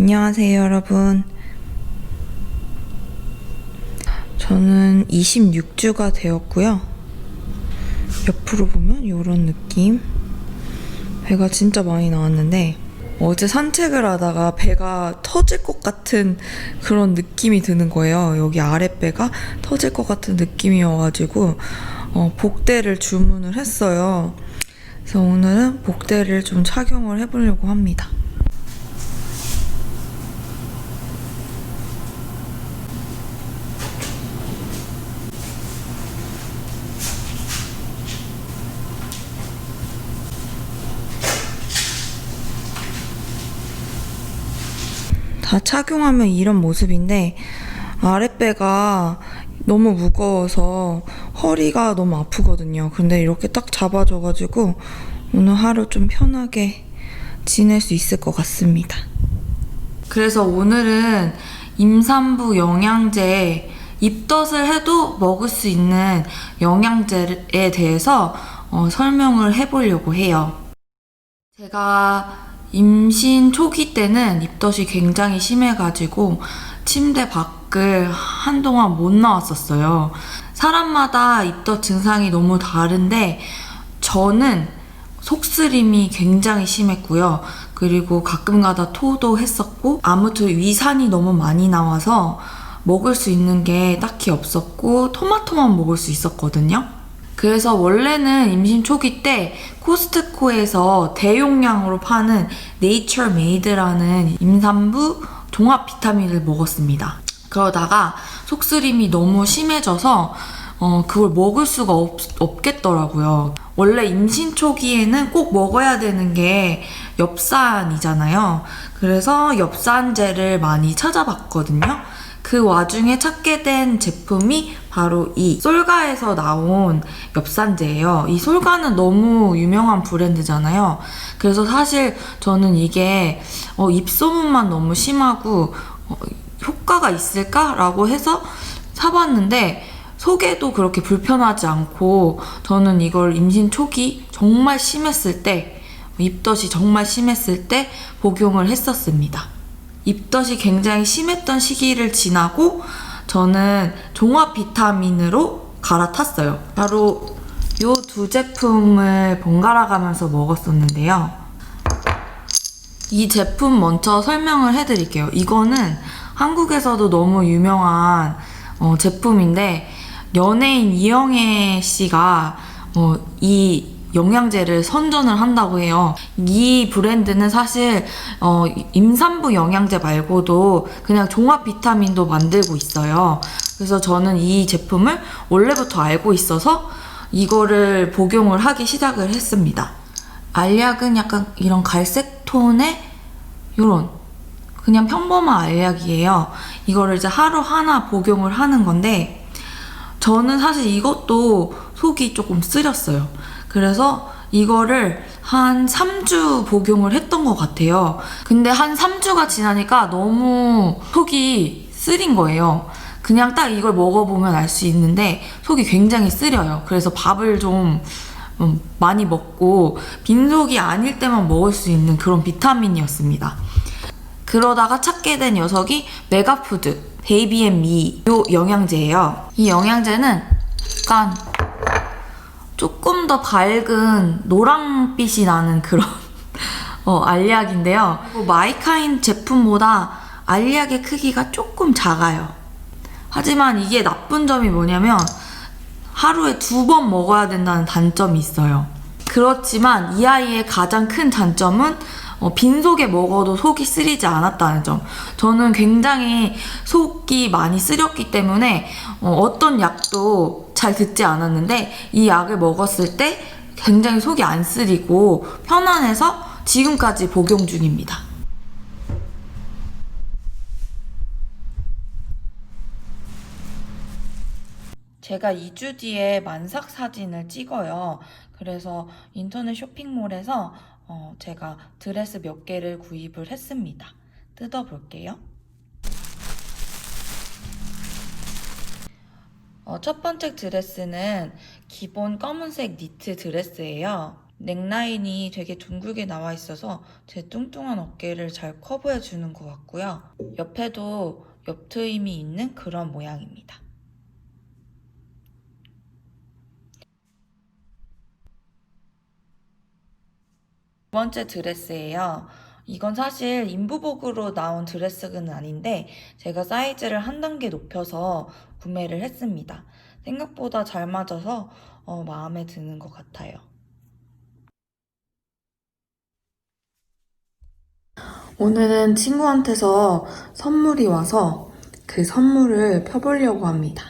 안녕하세요, 여러분. 저는 26주가 되었고요. 옆으로 보면 이런 느낌. 배가 진짜 많이 나왔는데 어제 산책을 하다가 배가 터질 것 같은 그런 느낌이 드는 거예요. 여기 아랫배가 터질 것 같은 느낌이어가지고 복대를 주문을 했어요. 그래서 오늘은 복대를 좀 착용을 해보려고 합니다. 다 착용하면 이런 모습인데 아랫배가 너무 무거워서 허리가 너무 아프거든요. 근데 이렇게 딱 잡아줘가지고 오늘 하루 좀 편하게 지낼 수 있을 것 같습니다. 그래서 오늘은 임산부 영양제, 입덧을 해도 먹을 수 있는 영양제에 대해서 설명을 해보려고 해요. 제가 임신 초기 때는 입덧이 굉장히 심해가지고 침대 밖을 한동안 못 나왔었어요. 사람마다 입덧 증상이 너무 다른데 저는 속쓰림이 굉장히 심했고요. 그리고 가끔가다 토도 했었고 아무튼 위산이 너무 많이 나와서 먹을 수 있는 게 딱히 없었고 토마토만 먹을 수 있었거든요. 그래서 원래는 임신 초기 때 코스트코에서 대용량으로 파는 네이처 메이드라는 임산부 종합 비타민을 먹었습니다. 그러다가 속쓰림이 너무 심해져서 그걸 먹을 수가 없겠더라고요. 원래 임신 초기에는 꼭 먹어야 되는 게 엽산이잖아요. 그래서 엽산제를 많이 찾아봤거든요. 그 와중에 찾게 된 제품이 바로 이 솔가에서 나온 엽산제예요. 이 솔가는 너무 유명한 브랜드잖아요. 그래서 사실 저는 이게 입소문만 너무 심하고 효과가 있을까라고 해서 사봤는데 속에도 그렇게 불편하지 않고 저는 이걸 임신 초기 정말 심했을 때, 입덧이 정말 심했을 때 복용을 했었습니다. 입덧이 굉장히 심했던 시기를 지나고 저는 종합 비타민으로 갈아탔어요. 바로 이 두 제품을 번갈아 가면서 먹었었는데요. 이 제품 먼저 설명을 해드릴게요. 이거는 한국에서도 너무 유명한 제품인데 연예인 이영애 씨가 이 영양제를 선전을 한다고 해요. 이 브랜드는 사실 임산부 영양제 말고도 그냥 종합 비타민도 만들고 있어요. 그래서 저는 이 제품을 원래부터 알고 있어서 이거를 복용을 하기 시작을 했습니다. 알약은 약간 이런 갈색 톤의 이런 그냥 평범한 알약이에요. 이거를 이제 하루 하나 복용을 하는 건데 저는 사실 이것도 속이 조금 쓰렸어요. 그래서 이거를 한 3주 복용을 했던 것 같아요. 근데 한 3주가 지나니까 너무 속이 쓰린 거예요. 그냥 딱 이걸 먹어보면 알 수 있는데 속이 굉장히 쓰려요. 그래서 밥을 좀 많이 먹고 빈속이 아닐 때만 먹을 수 있는 그런 비타민이었습니다. 그러다가 찾게 된 녀석이 메가푸드 베이비앤미 요 영양제예요. 이 영양제는 약간 조금 더 밝은 노랑빛이 나는 그런 알약인데요. 마이카인 제품보다 알약의 크기가 조금 작아요. 하지만 이게 나쁜 점이 뭐냐면 하루에 2번 먹어야 된다는 단점이 있어요. 그렇지만 이 아이의 가장 큰 단점은 빈속에 먹어도 속이 쓰리지 않았다는 점. 저는 굉장히 속이 많이 쓰렸기 때문에 어떤 약도 잘 듣지 않았는데 이 약을 먹었을 때 굉장히 속이 안 쓰리고 편안해서 지금까지 복용 중입니다. 제가 2주 뒤에 만삭 사진을 찍어요. 그래서 인터넷 쇼핑몰에서 제가 드레스 몇 개를 구입을 했습니다. 뜯어볼게요. 첫 번째 드레스는 기본 검은색 니트 드레스예요. 넥라인이 되게 둥글게 나와 있어서 제 뚱뚱한 어깨를 잘 커버해 주는 것 같고요. 옆에도 옆트임이 있는 그런 모양입니다. 두 번째 드레스예요. 이건 사실 인부복으로 나온 드레스는 아닌데 제가 사이즈를 한 단계 높여서 구매를 했습니다. 생각보다 잘 맞아서 마음에 드는 것 같아요. 오늘은 친구한테서 선물이 와서 그 선물을 펴보려고 합니다.